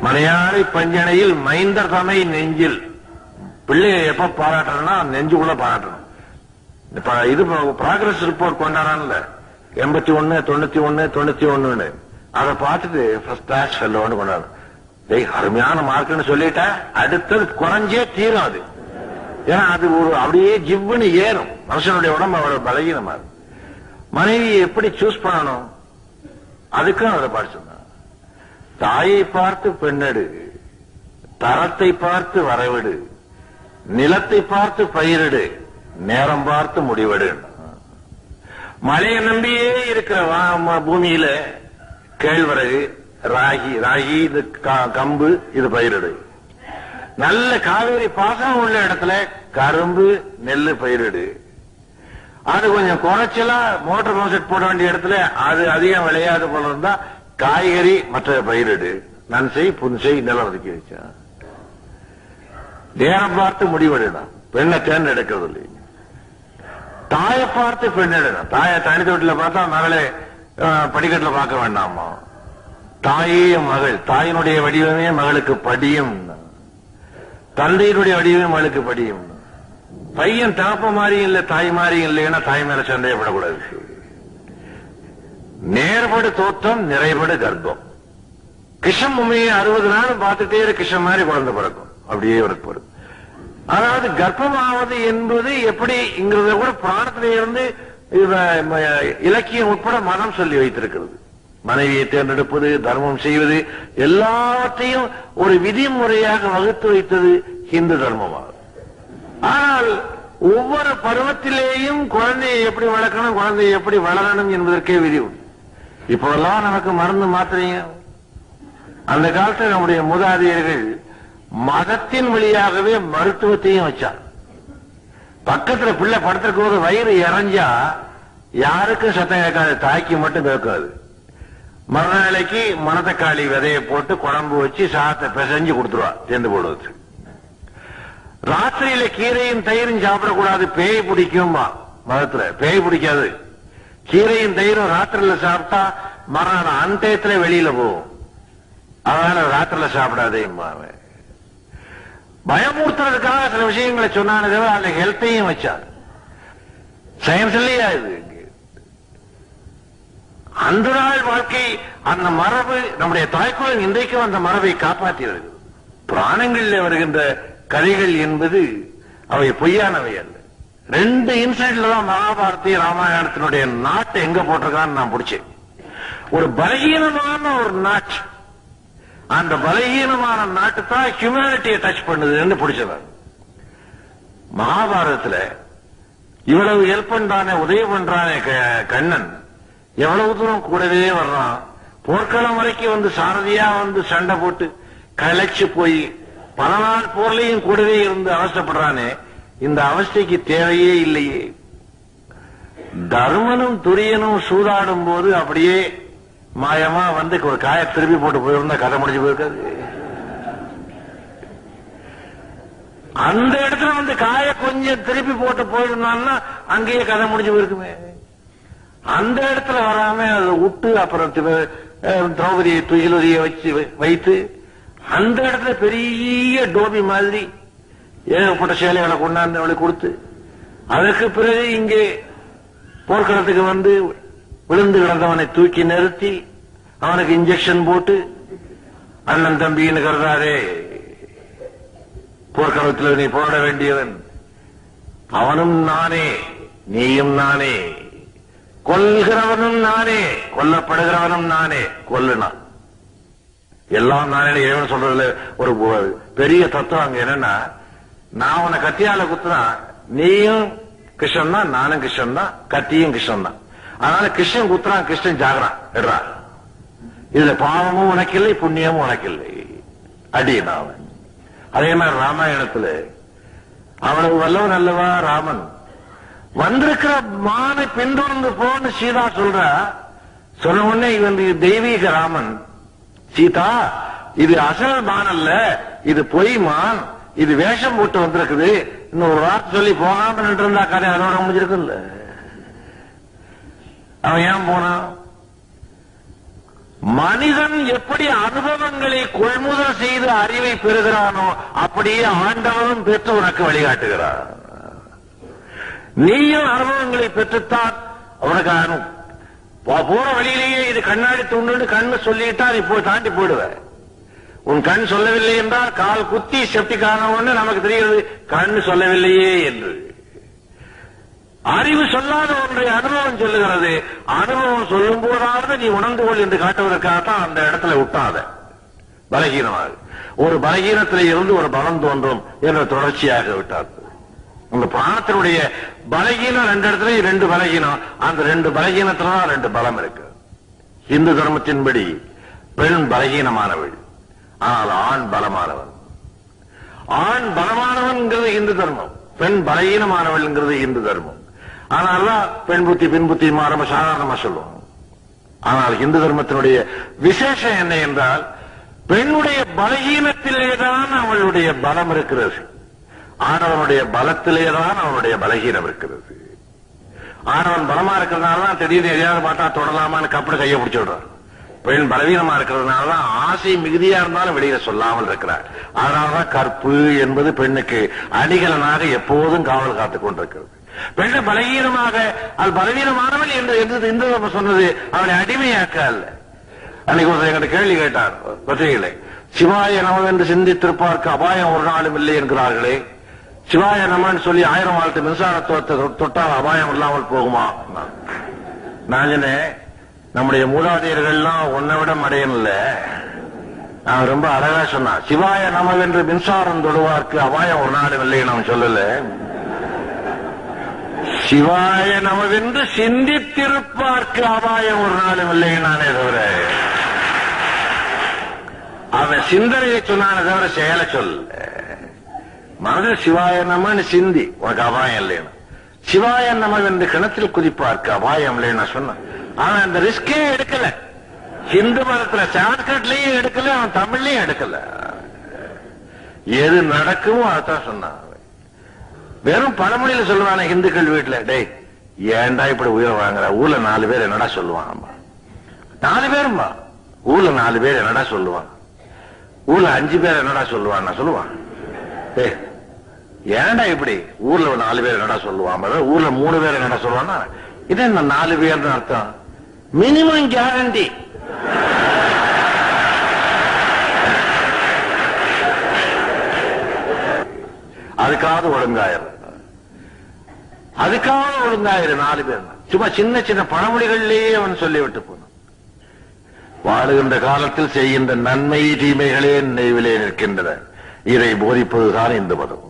மலையாளி பஞ்சனையில் மைந்தர் தமை நெஞ்சில். பிள்ளைய எப்ப பாராட்டுறா நெஞ்சுக்குள்ள பாராட்டணும். இப்ப இது ப்ராகிரஸ் ரிப்போர்ட் கொண்டாடான்ல 81, 91, 91 அதை பார்த்துட்டு ஃபர்ஸ்ட் கிளாஸ் ஃபெல்லோன்னு கொண்டாடும். அருமையான மார்க்னு சொல்லிட்டா அடுத்தது குறைஞ்சே தீரும். அது ஏன்னா அது ஒரு அப்படியே ஜிவ்வுன்னு ஏறும். மனுஷனுடைய உடம்பு அவ்வளவு பலகீனமா இருக்கும். மனைவியை எப்படி சூஸ் பண்ணணும் அதுக்கும் அவரை படிச்சிருந்தாங்க. தாயை பார்த்து பெண்ணெடு, தரத்தை பார்த்து வரவிடு, நிலத்தை பார்த்து பயிரிடு, நேரம் பார்த்து முடிவெடு. மழையை நம்பியே இருக்கிற பூமியில கேழ்வரகு, ராகி, இது கம்பு, இது பயிரிடு. நல்ல காவேரி பாசனம் உள்ள இடத்துல கரும்பு, நெல்லு பயிரிடு. அது கொஞ்சம் குறைச்சலா மோட்டர் பம்பு போட வேண்டிய இடத்துல அது அதிகம் விளையாது போல இருந்தா காய்கறி மற்ற பயிரிடு. நன்செய் புன்செய் நிலம் ஒதுக்கி வச்சா. நேரம் பார்த்து முடிவெடுனா பெண்ணை தேர்ந்தெடுக்கிறது இல்லை. தாயை பார்த்து பெண்ணெடுனா. தாயை தனித்த வீட்டில் பார்த்தா மகளே படிக்கட்டில் பார்க்க வேண்டாமா. தாயே மகள், தாயினுடைய வடிவமே மகளுக்கு படியும், தந்தையினுடைய வடிவமே மகளுக்கு படியும். பையன் தாப்ப மாதிரியும் இல்லை தாய் மாதிரியும் இல்லைன்னா தாய் மேல சந்தேகப்படக்கூடாது. நேர்படு தோற்றம், நிறைபடு கர்ப்பம். கிருஷ்ணன் உண்மையை 60 நாள் பார்த்துட்டே கிருஷ்ணன் மாதிரி குழந்தை பிறக்கும். அப்படியே பிறக்கும். அதாவது கர்ப்பமாவது என்பது எப்படிங்கிறத கூட புராணத்திலே இருந்து இலக்கியம் உட்பட மனம் சொல்லி வைத்திருக்கிறது. மனைவியை தேர்ந்தெடுப்பது, தர்மம் செய்வது எல்லாவற்றையும் ஒரு விதிமுறையாக வகுத்து வைத்தது இந்து தர்மமாகும். ஆனால் ஒவ்வொரு பருவத்திலேயும் குழந்தையை எப்படி வளர்க்கணும், குழந்தையை எப்படி வளரணும் என்பதற்கே விதி உண்டு. இப்போதெல்லாம் நமக்கு மருந்து மாத்திரைங்க. அந்த காலத்தில் நம்முடைய மூதாதையர்கள் மதத்தின் வழியாகவே மருத்துவத்தையும் வச்சார். பக்கத்துல பிள்ளை படுத்திருக்கும் போது வயிறு இறஞ்சா யாருக்கும் சத்தம் கேட்காது, தாய்க்கு மட்டும் கேட்காது. மறுநாளைக்கு மணத்தக்காளி விதையை போட்டு குழம்பு வச்சு சாதத்தை பிசைஞ்சு கொடுத்துருவா சேர்ந்து போடுவது. ராத்திரியில கீரையும் தயிரும் சாப்பிடக்கூடாது, பேய் பிடிக்கும்பா மதத்துல. பேய் பிடிக்காது. கீரையும் தயிரும் ராத்திரியில சாப்பிட்டா மறுநாள் அந்தயத்துல வெளியில போகும். அதனால ராத்திரில சாப்பிடாதேம்மா. பயமுறுத்துறதுக்காக சில விஷயங்களை சொன்னானே தவிர அதுல ஹெல்த்தையும் வச்சார். சயின்ஸ்லயே இது அந்த நாள் வாழ்க்கை, அந்த மரபு நம்முடைய தாய்க்குள் இன்றைக்கும் அந்த மரபை காப்பாற்றி வருகிறது. புராணங்களில் வருகின்ற கதைகள் என்பது அவை பொய்யானவை அல்ல. 2 இன்சிடென்ட்ல தான் மகாபாரதி ராமாயணத்தினுடைய நாட்டை எங்க போட்டிருக்கான்னு நான் பிடிச்சேன். ஒரு பலகீனமான ஒரு நாட்டு, அந்த பலகீனமான நாட்டு தான் ஹியூமனிட்டியை டச் பண்ணுதுன்னு பிடிச்சவர். மகாபாரதத்துல இவ்வளவு ஹெல்ப் பண்றானே, உதவி பண்றானே கண்ணன், எவ்வளவு தூரம் கூடவே வர்றான். போர்க்களம் வரைக்கும் வந்து சாரதியா வந்து சண்டை போட்டு களைச்சு போய் பல நாள் போர்லையும் கூடவே இருந்து அவஸ்தைப்படுறானே, இந்த அவஸ்தைக்கு தேவையே இல்லையே. தர்மனும் துரியனும் சூதாடும் போது அப்படியே மாயமா வந்து ஒரு காய திருப்பி போட்டு போயிருந்தா கதை முடிஞ்சு போயிருக்காது. அந்த இடத்துல வந்து காய கொஞ்சம் திருப்பி போட்டு போயிருந்தான்னா அங்கேயே கதை முடிஞ்சு போயிருக்குமே. அந்த இடத்துல வராம அதை விட்டு அப்புறம் திரௌபதியை துயிலுதியை வச்சு வைத்து அந்த இடத்துல பெரிய டோபி மாதிரி ஏகப்பட்ட சேலைகளை கொண்டாந்து அவளை கொடுத்து, அதற்கு பிறகு இங்கே போர்க்களத்துக்கு வந்து விழுந்து கிடந்தவனை தூக்கி நிறுத்தி அவனுக்கு இன்ஜெக்ஷன் போட்டு, அண்ணன் தம்பின்னு கருதாரே, போர்க்களத்தில் நீ போராட வேண்டியவன், அவனும் நானே நீயும் நானே, கொல்கிறவனும் நானே கொல்லப்படுகிறவனும் நானே, கொல்லுனா எல்லாம் நானே. இறைவன் சொல்றதுல ஒரு பெரிய தத்துவம் அங்க என்னன்னா, நான் உன்னை கத்தியால குத்துனா நீயும் கிருஷ்ணன் தான், நானும் கிருஷ்ணன் தான், கத்தியும் கிருஷ்ணன் தான். அதனால கிருஷ்ணன் குத்துறான், கிருஷ்ணன் ஜாகரான் எடுறா. இதுல பாவமும் உனக்கில்லை, புண்ணியமும் உனக்கில்லை, அடினா அவன். அதே மாதிரி ராமாயணத்துல அவனுக்கு வல்லவன் அல்லவா ராமன், வந்திருக்கிற மானை பின்தொடர்ந்து போன்னு சீதா சொல்ற. சொன்ன உடனே இவன் தெய்வீக ராமன், சீதா இது அசல் மான் அல்ல, இது பொய் மான், இது வேஷம் போட்டு வந்திருக்குது, இன்னும் ஒரு வார்த்தை சொல்லி போகாம நின்று இருந்தா கதை அதோட முடிஞ்சிருக்குல்ல. அவன் ஏன் போனான்? மனிதன் எப்படி அனுபவங்களை கொள்முதல் செய்து அறிவை பெறுகிறானோ அப்படியே ஆண்டவனும் பெற்று உனக்கு வழிகாட்டுகிறார். நீயும் அனுபவங்களை பெற்றுத்தான் உனக்கு போற வழியிலேயே இது கண்ணாடி துண்டு கண்ணு சொல்லிட்டா நீ போய் தாண்டி போயிடுவ. உன் கண் சொல்லவில்லை என்றால் கால் குத்தி செப்டிக் ஆனவொன்னு நமக்கு தெரிகிறது கண்ணு சொல்லவில்லையே என்று. அறிவு சொல்லாத ஒன்றை அனுபவம் சொல்லுகிறது. அனுபவம் சொல்லும் போதாவது நீ உணர்ந்து கொள் என்று காட்டுவதற்காகத்தான் அந்த இடத்துல விட்டாத பலகீனமாக. ஒரு பலகீனத்திலே இருந்து ஒரு பலம் தோன்றும் என்ற தொடர்ச்சியாக விட்டார். இந்த பிராணத்தினுடைய பலகீனம் ரெண்டு இடத்துல ரெண்டு பலகீனம், அந்த ரெண்டு பலகீனத்துலதான் ரெண்டு பலம் இருக்கு. இந்து தர்மத்தின்படி பெண் பலகீனமானவள், ஆனால் ஆண் பலமானவன். ஆண் பலமானவன்ங்கிறது இந்து தர்மம், பெண் பலகீனமானவள்ங்கிறது இந்து தர்மம். ஆனால்தான் பெண் புத்தி பின் புத்தி மாறம சாதாரணமா சொல்லுவோம். ஆனால் இந்து தர்மத்தினுடைய விசேஷம் என்ன என்றால் பெண்ணுடைய பலகீனத்திலேதான் அவளுடைய பலம் இருக்கிறது, ஆணவனுடைய பலத்திலேதான் அவனுடைய பலகீனம் இருக்கிறது. ஆணவன் பலமா இருக்கிறதுனாலதான் திடீர்னு எதையாவது பார்த்தா தொடலாமான்னு கப்பட கையை பிடிச்சு விடுறார். பெண் பலவீனமா இருக்கிறதுனாலதான் ஆசை மிகுதியா இருந்தாலும் வெளியில சொல்லாமல் இருக்கிறார். அதனாலதான் கற்பு என்பது பெண்ணுக்கு அணிகலனாக எப்போதும் காவல் காத்துக் கொண்டிருக்கிறது. பெண்ணு பலகீனமாக அது பலவீனமானவள் என்று இந்து சொன்னது அவளை அடிமையாக்க அல்ல. அன்னைக்கு ஒரு எங்கிட்ட கேள்வி கேட்டார் பத்திரிகையிலே, சிவாய நம என்று சிந்தித்திருப்பார்க்கு அபாயம் ஒரு நாளும் இல்லை என்கிறார்களே, சிவாய நமன்னு சொல்லி 1000 வால்ட் மின்சாரத்தை தொட்டால் அபாயம் இல்லாமல் போகுமா? நான் சொன்னேன், நம்முடைய மூதாதையர்கள்லாம் ஒன்னை விட மடையன்ல. நான் ரொம்ப அழகா சொன்னான், சிவாய நம என்று மின்சாரம் தொடுவார்க்கு அபாயம் ஒரு நாளும் இல்லை நான் சொல்லல, சிவாய நமவென்று சிந்தித்திருப்பார்க்கு அபாயம் ஒரு நாளும் இல்லை நானே தவிர. அவன் சிந்தனையை சொன்னானே தவிர செயலை சொல்ல. மனதில் சிவாய நமன்னு சிந்தி உனக்கு அபாயம் இல்லைன்னு, சிவாய நமவென்று கிணத்தில் குதிப்பார்க்கு அபாயம் இல்லைன்னு நான் சொன்னேன். அவன் அந்த ரிஸ்கே எடுக்கல. ஹிந்து மதத்துல சான்ஸ்கிரிட்லயும் எடுக்கல, அவன் தமிழ்லயும் எடுக்கல. எது நடக்குமோ அதான் சொன்னான். வெறும் பழமொழியில சொல்லுவானே இந்துக்கள் வீட்டுல, டேய் ஏன்டா இப்படி உயிரை வாங்குற, ஊர்ல 4 பேர் என்னடா சொல்லுவான். 4 பேரும்பா ஊர்ல 4 பேர் என்னடா சொல்லுவான், ஊர்ல 5 பேர் என்னடா சொல்லுவான். நான் சொல்லுவான், டேய் ஏன்டா இப்படி ஊர்ல 4 பேர் என்னடா சொல்லுவான், ஊர்ல 3 பேர் என்னடா சொல்லுவான்னா இது என்ன 4 பேர்னு அர்த்தம், மினிமம் கேரண்டி. அதுக்காவது ஒழுங்காயிரு, அதுக்காவது ஒழுங்காயிரு. 4 பேர் சும்மா சின்ன சின்ன பழமொழிகளிலேயே அவன் சொல்லிவிட்டு போனான். வாழுகின்ற காலத்தில் செய்கின்ற நன்மை தீமைகளே நினைவிலே நிற்கின்றன. இதை போதிப்பதுதான் இந்து மதம்.